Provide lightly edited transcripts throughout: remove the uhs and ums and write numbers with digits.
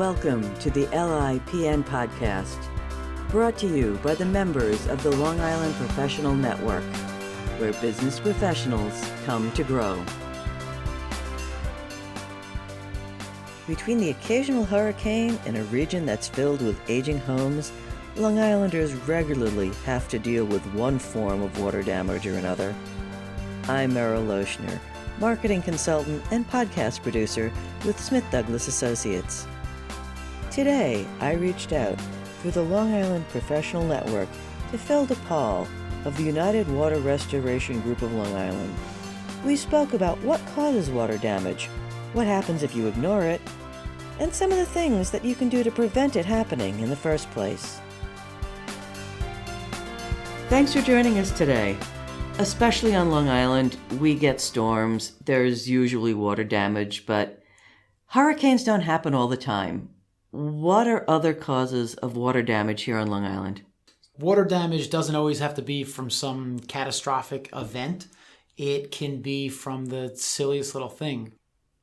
Welcome to the LIPN Podcast, brought to you by the members of the Long Island Professional Network, where business professionals come to grow. Between the occasional hurricane and a region that's filled with aging homes, Long Islanders regularly have to deal with one form of water damage or another. I'm Merrill Loeshner, marketing consultant and podcast producer with Smith Douglas Associates. Today, I reached out through the Long Island Professional Network to Phil DePaul of the United Water Restoration Group of Long Island. We spoke about what causes water damage, what happens if you ignore it, and some of the things that you can do to prevent it happening in the first place. Thanks for joining us today. Especially on Long Island, we get storms. There's usually water damage, but hurricanes don't happen all the time. What are other causes of water damage here on Long Island? Water damage doesn't always have to be from some catastrophic event. It can be from the silliest little thing.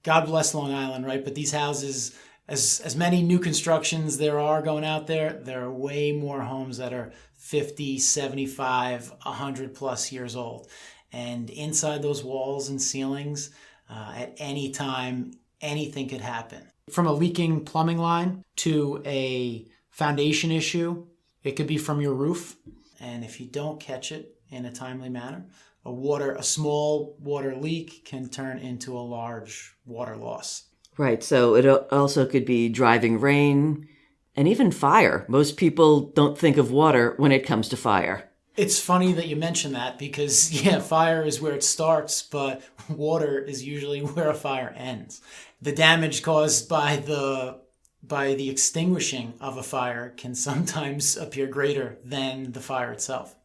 God bless Long Island, right? But these houses, as many new constructions there are going out there are way more homes that are 50, 75, 100 plus years old. And inside those walls and ceilings, at any time, anything could happen. From a leaking plumbing line to a foundation issue, it could be from your roof. And if you don't catch it in a timely manner, a small water leak can turn into a large water loss. Right, so it also could be driving rain and even fire. Most people don't think of water when it comes to fire. It's funny that you mention that because, fire is where it starts, but water is usually where a fire ends. The damage caused by the extinguishing of a fire can sometimes appear greater than the fire itself.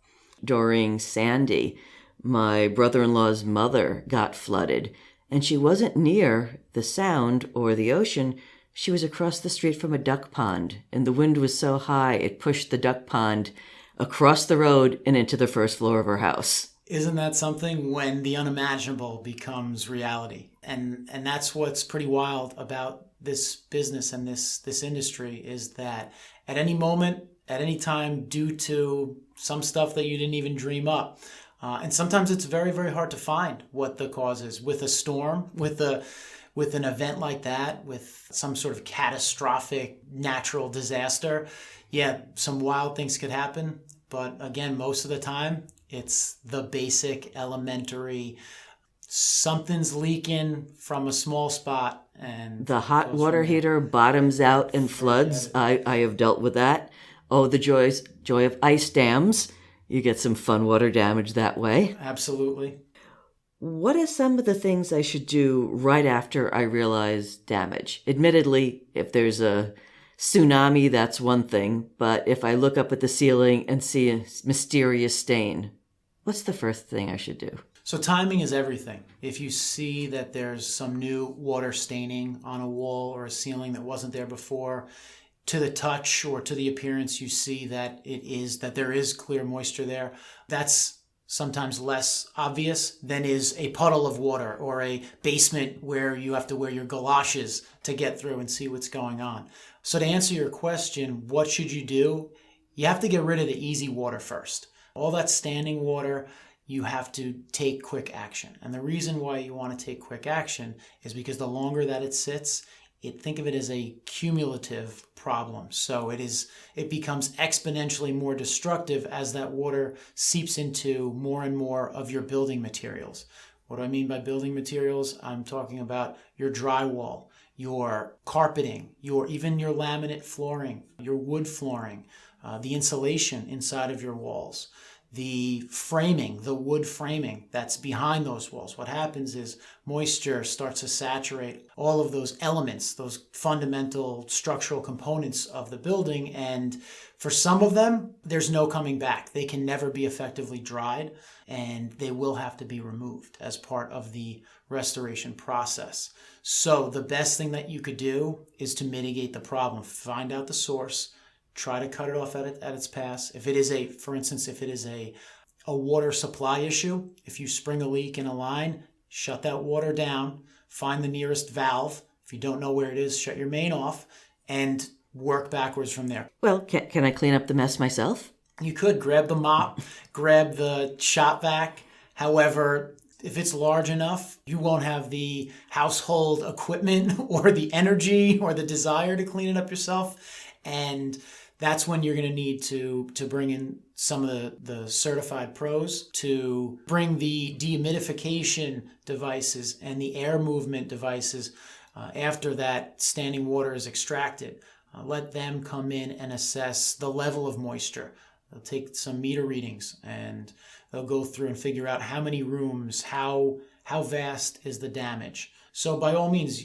During Sandy, my brother-in-law's mother got flooded, and she wasn't near the Sound or the ocean. She was across the street from a duck pond, and the wind was so high it pushed the duck pond across the road and into the first floor of her house. Isn't that something when the unimaginable becomes reality? And that's what's pretty wild about this business and this industry is that at any moment, at any time, due to some stuff that you didn't even dream up, and sometimes it's very, very hard to find what the cause is. With a storm, with an event like that, with some sort of catastrophic natural disaster, some wild things could happen. But again, most of the time, it's the basic, elementary, something's leaking from a small spot. And the hot water heater bottoms out and floods. I have dealt with that. Oh, the joy of ice dams. You get some fun water damage that way. Absolutely. What are some of the things I should do right after I realize damage? Admittedly, if there's a tsunami, that's one thing. But if I look up at the ceiling and see a mysterious stain, what's the first thing I should do? So timing is everything. If you see that there's some new water staining on a wall or a ceiling that wasn't there before, to the touch or to the appearance, you see that there is clear moisture there. That's sometimes less obvious than is a puddle of water or a basement where you have to wear your galoshes to get through and see what's going on. So to answer your question, what should you do? You have to get rid of the easy water first. All that standing water, you have to take quick action. And the reason why you want to take quick action is because the longer that it sits, think of it as a cumulative problem. So it becomes exponentially more destructive as that water seeps into more and more of your building materials. What do I mean by building materials? I'm talking about your drywall, your carpeting, even your laminate flooring, your wood flooring, the insulation inside of your walls, the framing, the wood framing that's behind those walls. What happens is moisture starts to saturate all of those elements, those fundamental structural components of the building. And for some of them, there's no coming back. They can never be effectively dried, and they will have to be removed as part of the restoration process. So the best thing that you could do is to mitigate the problem. Find out the source. Try to cut it off at its pass. If it is a water supply issue, if you spring a leak in a line, shut that water down, find the nearest valve. If you don't know where it is, shut your main off and work backwards from there. Well, can I clean up the mess myself? You could grab the mop, grab the shop vac. However, if it's large enough, you won't have the household equipment or the energy or the desire to clean it up yourself. And that's when you're going to need to bring in some of the certified pros to bring the dehumidification devices and the air movement devices after that standing water is extracted. Let them come in and assess the level of moisture. They'll take some meter readings and they'll go through and figure out how many rooms, how vast is the damage. So by all means,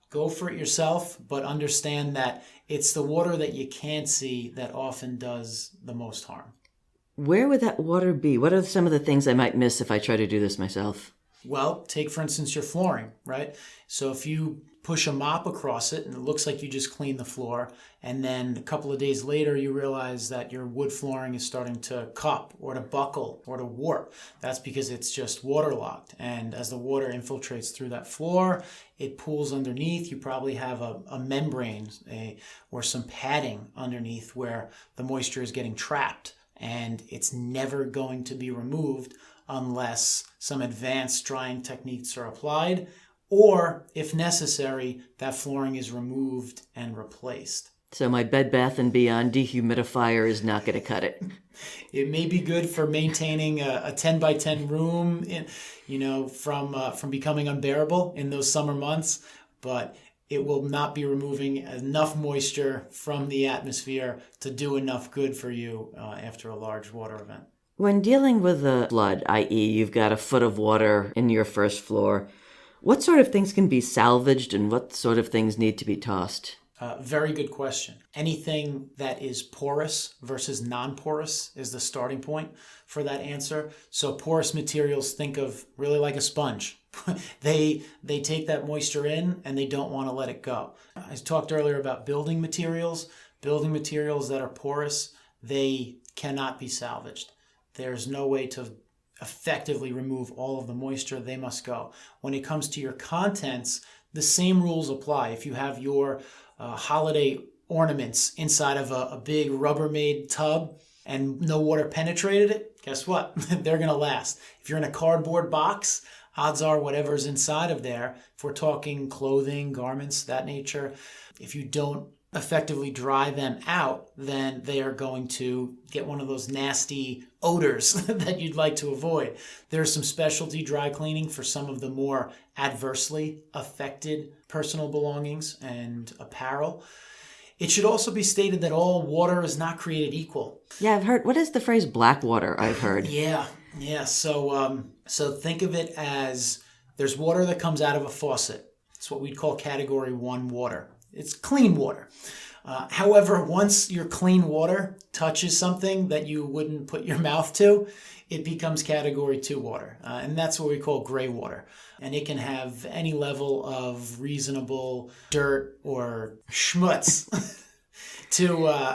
go for it yourself, but understand that it's the water that you can't see that often does the most harm. Where would that water be? What are some of the things I might miss if I try to do this myself? Well, take for instance your flooring, right? So if you push a mop across it and it looks like you just cleaned the floor, and then a couple of days later you realize that your wood flooring is starting to cup or to buckle or to warp, that's because it's just waterlogged. And as the water infiltrates through that floor, it pools underneath. You probably have a membrane or some padding underneath where the moisture is getting trapped, and it's never going to be removed unless some advanced drying techniques are applied, or if necessary, that flooring is removed and replaced. So my Bed Bath & Beyond dehumidifier is not going to cut it. It may be good for maintaining a 10 by 10 room, from becoming unbearable in those summer months, but it will not be removing enough moisture from the atmosphere to do enough good for you after a large water event. When dealing with a flood, i.e. you've got a foot of water in your first floor, what sort of things can be salvaged and what sort of things need to be tossed? Very good question. Anything that is porous versus non-porous is the starting point for that answer. So porous materials, think of really like a sponge. They take that moisture in and they don't want to let it go. I talked earlier about building materials. Building materials that are porous, they cannot be salvaged. There's no way to effectively remove all of the moisture. They must go. When it comes to your contents, the same rules apply. If you have your holiday ornaments inside of a big Rubbermaid tub and no water penetrated it, guess what? They're going to last. If you're in a cardboard box, odds are whatever's inside of there, if we're talking clothing, garments, that nature, if you don't effectively dry them out, then they are going to get one of those nasty odors that you'd like to avoid. There's some specialty dry cleaning for some of the more adversely affected personal belongings and apparel. It should also be stated that all water is not created equal. Yeah, I've heard. What is the phrase black water? I've heard. Yeah. So think of it as there's water that comes out of a faucet. It's what we'd call category 1 water. It's clean water. However, once your clean water touches something that you wouldn't put your mouth to, it becomes category 2 water. And that's what we call gray water. And it can have any level of reasonable dirt or schmutz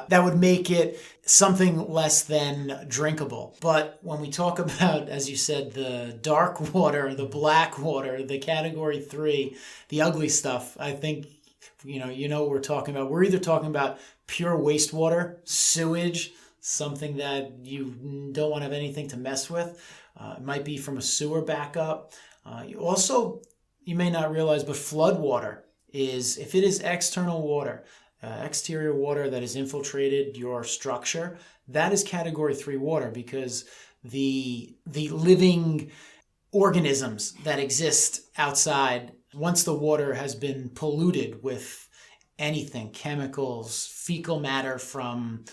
that would make it something less than drinkable. But when we talk about, as you said, the dark water, the black water, the category 3, the ugly stuff, I think you know what we're talking about. We're either talking about pure wastewater, sewage, something that you don't want to have anything to mess with. It might be from a sewer backup. You may not realize, but flood water is, if it is external water, exterior water that has infiltrated your structure, that is category 3 water, because the living organisms that exist outside, once the water has been polluted with anything, chemicals, fecal matter from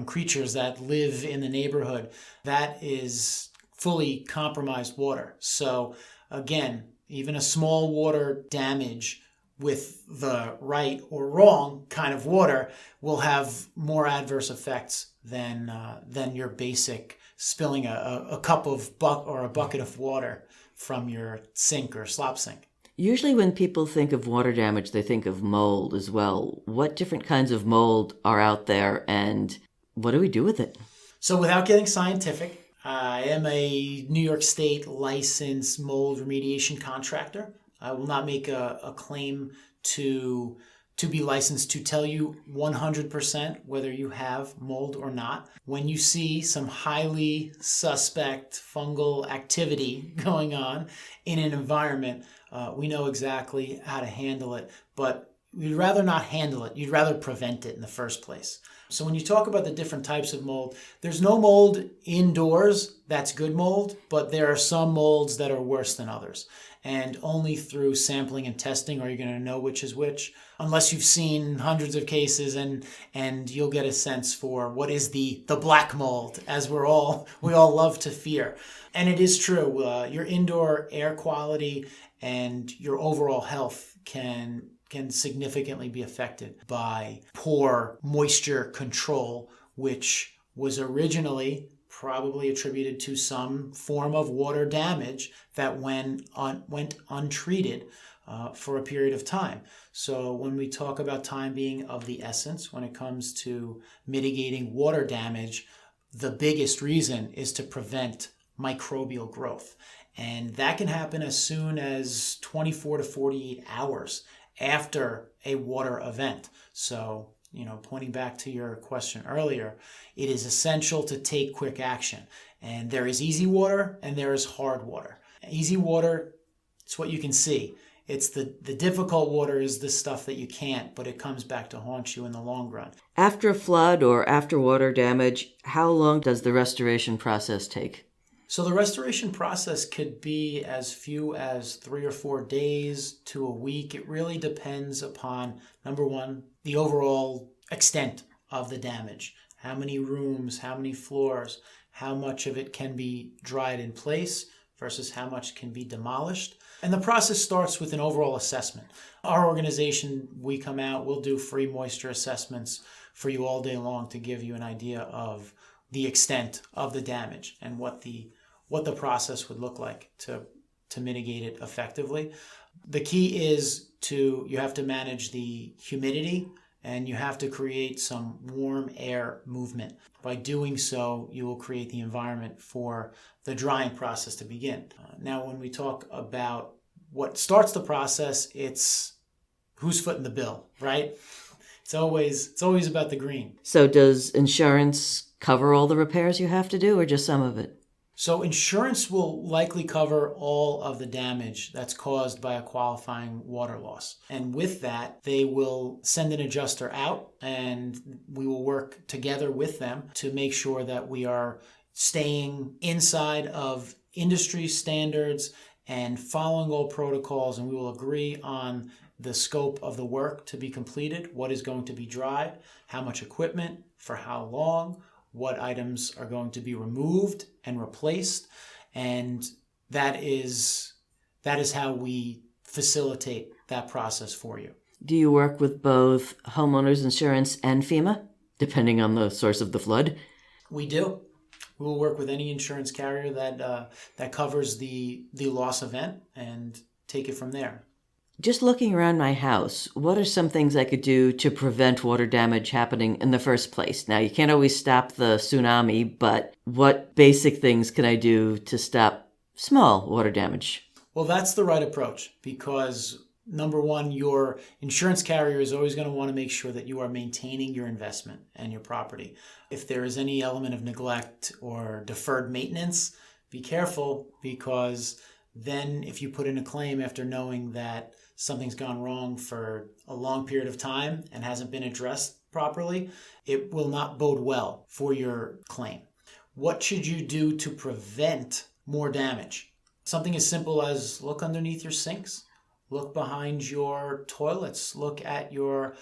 creatures that live in the neighborhood, that is fully compromised water. So again, even a small water damage with the right or wrong kind of water will have more adverse effects than your basic spilling a cup of or a bucket of water from your sink or slop sink. Usually when people think of water damage, they think of mold as well. What different kinds of mold are out there and what do we do with it? So without getting scientific, I am a New York State licensed mold remediation contractor. I will not make a claim to to be licensed to tell you 100% whether you have mold or not. When you see some highly suspect fungal activity going on in an environment, we know exactly how to handle it, but we'd rather not handle it. You'd rather prevent it in the first place. So when you talk about the different types of mold, there's no mold indoors that's good mold, but there are some molds that are worse than others. And only through sampling and testing are you going to know which is which, unless you've seen hundreds of cases and you'll get a sense for what is the black mold, as we all love to fear. And it is true, your indoor air quality and your overall health can significantly be affected by poor moisture control, which was originally probably attributed to some form of water damage that went untreated for a period of time. So when we talk about time being of the essence, when it comes to mitigating water damage, the biggest reason is to prevent microbial growth. And that can happen as soon as 24 to 48 hours after a water event. So, pointing back to your question earlier, it is essential to take quick action. And there is easy water and there is hard water. Easy water, it's what you can see. It's the difficult water is the stuff that you can't, but it comes back to haunt you in the long run. After a flood or after water damage, how long does the restoration process take? So the restoration process could be as few as 3 or 4 days to a week. It really depends upon, number one, the overall extent of the damage. How many rooms, how many floors, how much of it can be dried in place versus how much can be demolished. And the process starts with an overall assessment. Our organization, we come out, we'll do free moisture assessments for you all day long to give you an idea of the extent of the damage and what the process would look like to mitigate it effectively. The key is you have to manage the humidity and you have to create some warm air movement. By doing so, you will create the environment for the drying process to begin. Now, when we talk about what starts the process, it's who's footing the bill, right? It's always about the green. So does insurance cover all the repairs you have to do or just some of it? So insurance will likely cover all of the damage that's caused by a qualifying water loss. And with that, they will send an adjuster out and we will work together with them to make sure that we are staying inside of industry standards and following all protocols, and we will agree on the scope of the work to be completed, what is going to be dried, how much equipment, for how long, what items are going to be removed and replaced, and that is how we facilitate that process for you. Do you work with both homeowners insurance and FEMA, depending on the source of the flood? We do. We will work with any insurance carrier that covers the loss event and take it from there. Just looking around my house, what are some things I could do to prevent water damage happening in the first place? Now, you can't always stop the tsunami, but what basic things can I do to stop small water damage? Well, that's the right approach because, number one, your insurance carrier is always going to want to make sure that you are maintaining your investment and your property. If there is any element of neglect or deferred maintenance, be careful because then if you put in a claim after knowing that something's gone wrong for a long period of time and hasn't been addressed properly, it will not bode well for your claim. What should you do to prevent more damage? Something as simple as look underneath your sinks, look behind your toilets, look at your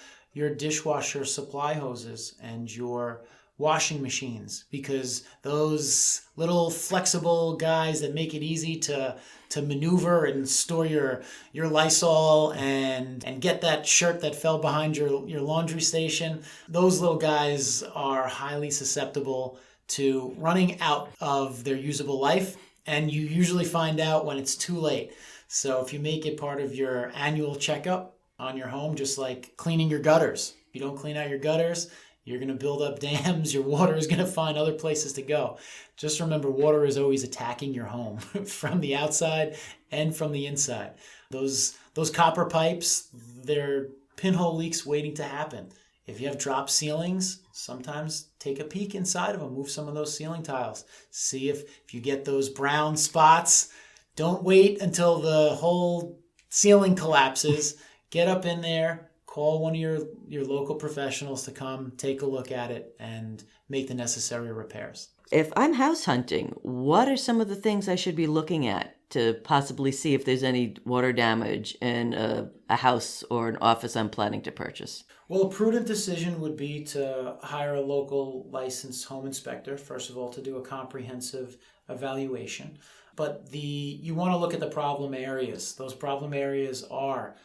dishwasher supply hoses and your washing machines, because those little flexible guys that make it easy to maneuver and store your Lysol and get that shirt that fell behind your laundry station, those little guys are highly susceptible to running out of their usable life, and you usually find out when it's too late. So if you make it part of your annual checkup on your home, just like cleaning your gutters, if you don't clean out your gutters, you're going to build up dams. Your water is going to find other places to go. Just remember, water is always attacking your home from the outside and from the inside. Those copper pipes, they're pinhole leaks waiting to happen. If you have drop ceilings, sometimes take a peek inside of them. Move some of those ceiling tiles. See if you get those brown spots. Don't wait until the whole ceiling collapses. Get up in there. Call one of your local professionals to come take a look at it and make the necessary repairs. If I'm house hunting, what are some of the things I should be looking at to possibly see if there's any water damage in a house or an office I'm planning to purchase? Well, a prudent decision would be to hire a local licensed home inspector, first of all, to do a comprehensive evaluation. But you want to look at the problem areas. Those problem areas are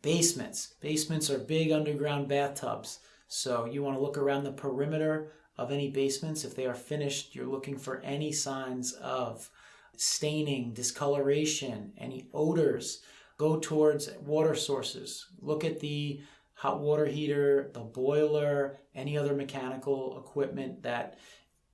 basements. Basements are big underground bathtubs. So you want to look around the perimeter of any basements. If they are finished, you're looking for any signs of staining, discoloration, any odors. Go towards water sources. Look at the hot water heater, the boiler, any other mechanical equipment that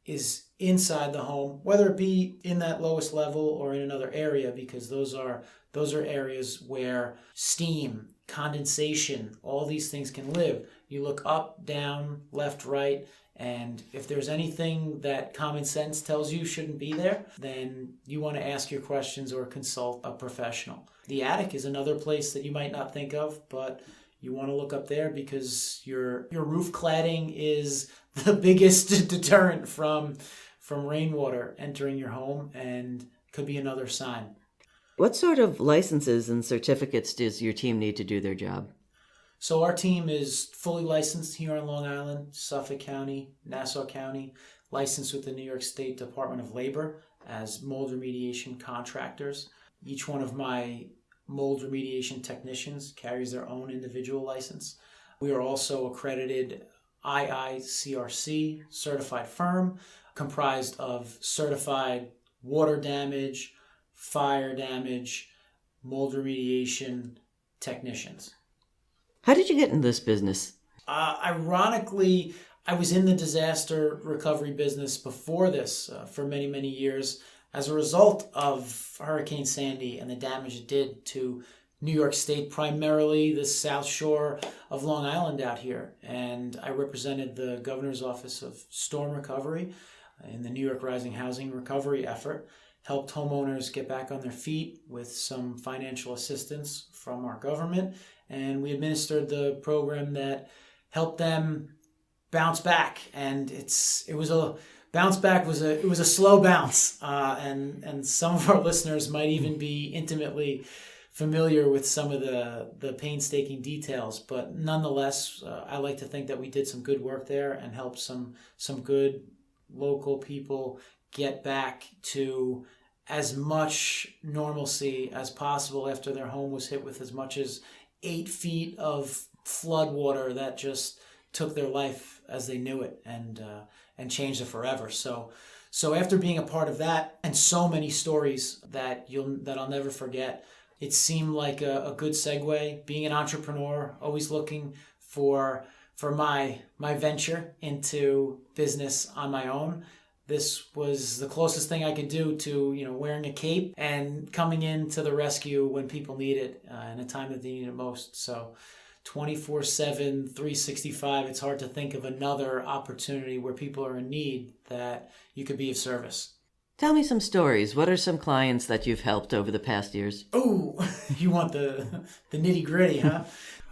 is inside the home, whether it be in that lowest level or in another area, because those are areas where steam, condensation, all these things can live. You look up, down, left, right, and if there's anything that common sense tells you shouldn't be there, then you want to ask your questions or consult a professional. The attic is another place that you might not think of, but you want to look up there because your roof cladding is the biggest deterrent from rainwater entering your home, and could be another sign. What sort of licenses and certificates does your team need to do their job? So our team is fully licensed here on Long Island, Suffolk County, Nassau County, licensed with the New York State Department of Labor as mold remediation contractors. Each one of my mold remediation technicians carries their own individual license. We are also accredited IICRC certified firm, comprised of certified water damage, fire damage, mold remediation technicians. How did you get in this business? Ironically, I was in the disaster recovery business before this for many, many years as a result of Hurricane Sandy and the damage it did to New York State, primarily the South Shore of Long Island out here. And I represented the Governor's Office of Storm Recovery in the New York Rising Housing Recovery effort, helped homeowners get back on their feet with some financial assistance from our government. And we administered the program that helped them bounce back. And it was a slow bounce. And some of our listeners might even be intimately familiar with some of the painstaking details. But nonetheless, I like to think that we did some good work there and helped some good local people get back to as much normalcy as possible after their home was hit with as much as 8 feet of flood water that just took their life as they knew it and changed it forever. So after being a part of that and so many stories that I'll never forget, it seemed like a good segue. Being an entrepreneur, always looking for my venture into business on my own. This was the closest thing I could do to, wearing a cape and coming in to the rescue when people need it in a time that they need it most. So 24/7, 365, it's hard to think of another opportunity where people are in need that you could be of service. Tell me some stories. What are some clients that you've helped over the past years? Oh, you want the nitty gritty, huh?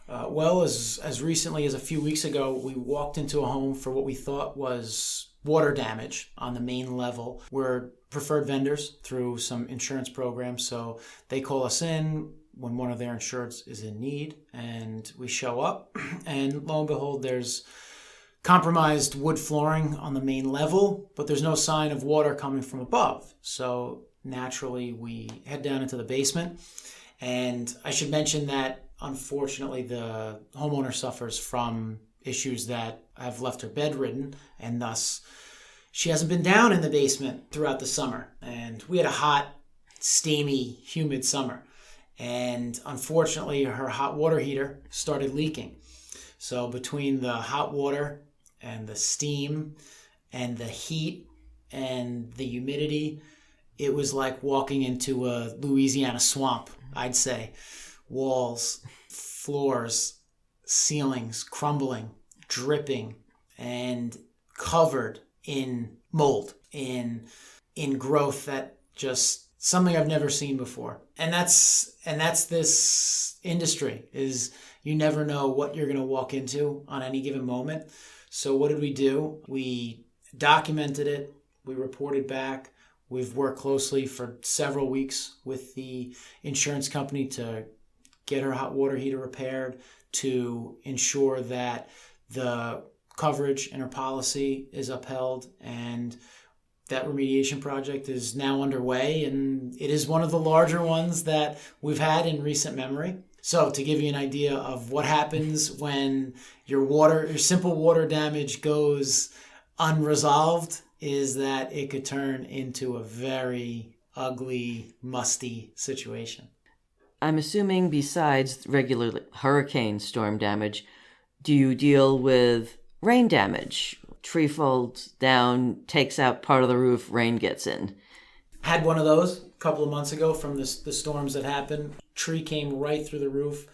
Well, as recently as a few weeks ago, we walked into a home for what we thought was water damage on the main level. We're preferred vendors through some insurance programs, so they call us in when one of their insureds is in need, and we show up, and lo and behold, there's compromised wood flooring on the main level, but there's no sign of water coming from above. So naturally, we head down into the basement, and I should mention that unfortunately, the homeowner suffers from issues that have left her bedridden, and thus she hasn't been down in the basement throughout the summer. And we had a hot, steamy, humid summer. And unfortunately, her hot water heater started leaking. So between the hot water and the steam and the heat and the humidity, it was like walking into a Louisiana swamp, I'd say. Walls, floors, ceilings crumbling, dripping, and covered in mold, in growth that just something I've never seen before. And that's this industry, is you never know what you're going to walk into on any given moment. So what did we do? We documented it. We reported back. We've worked closely for several weeks with the insurance company to get her hot water heater repaired, to ensure that the coverage in her policy is upheld, and that remediation project is now underway, and it is one of the larger ones that we've had in recent memory. So to give you an idea of what happens when your simple water damage goes unresolved, is that it could turn into a very ugly, musty situation. I'm assuming besides regular hurricane storm damage, do you deal with rain damage? Tree falls down, takes out part of the roof, rain gets in. Had one of those a couple of months ago from the storms that happened. Tree came right through the roof.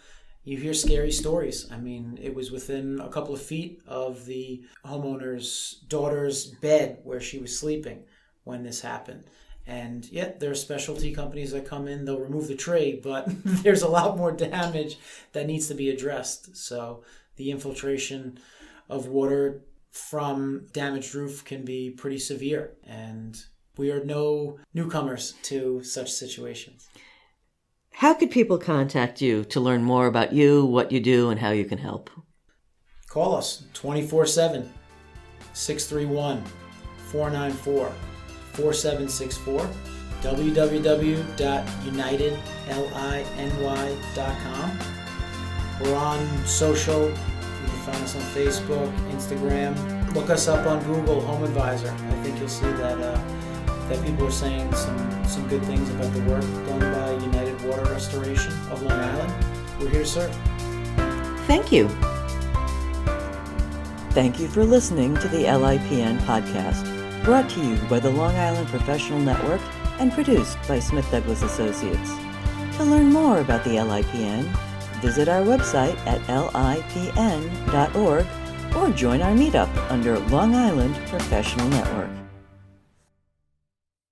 You hear scary stories. I mean, it was within a couple of feet of the homeowner's daughter's bed where she was sleeping when this happened. And yet there are specialty companies that come in, they'll remove the tree, but there's a lot more damage that needs to be addressed. So the infiltration of water from damaged roof can be pretty severe, and we are no newcomers to such situations. How could people contact you to learn more about you, what you do, and how you can help? Call us 24/7, 631-494-4764, www.unitedliny.com. We're on social. You can find us on Facebook, Instagram. Look us up on Google, Home Advisor. I think you'll see that people are saying some good things about the work done by United Water Restoration of Long Island. We're here to serve. Thank you. Thank you for listening to the LIPN Podcast, brought to you by the Long Island Professional Network and produced by Smith Douglas Associates. To learn more about the LIPN, visit our website at lipn.org or join our meetup under Long Island Professional Network.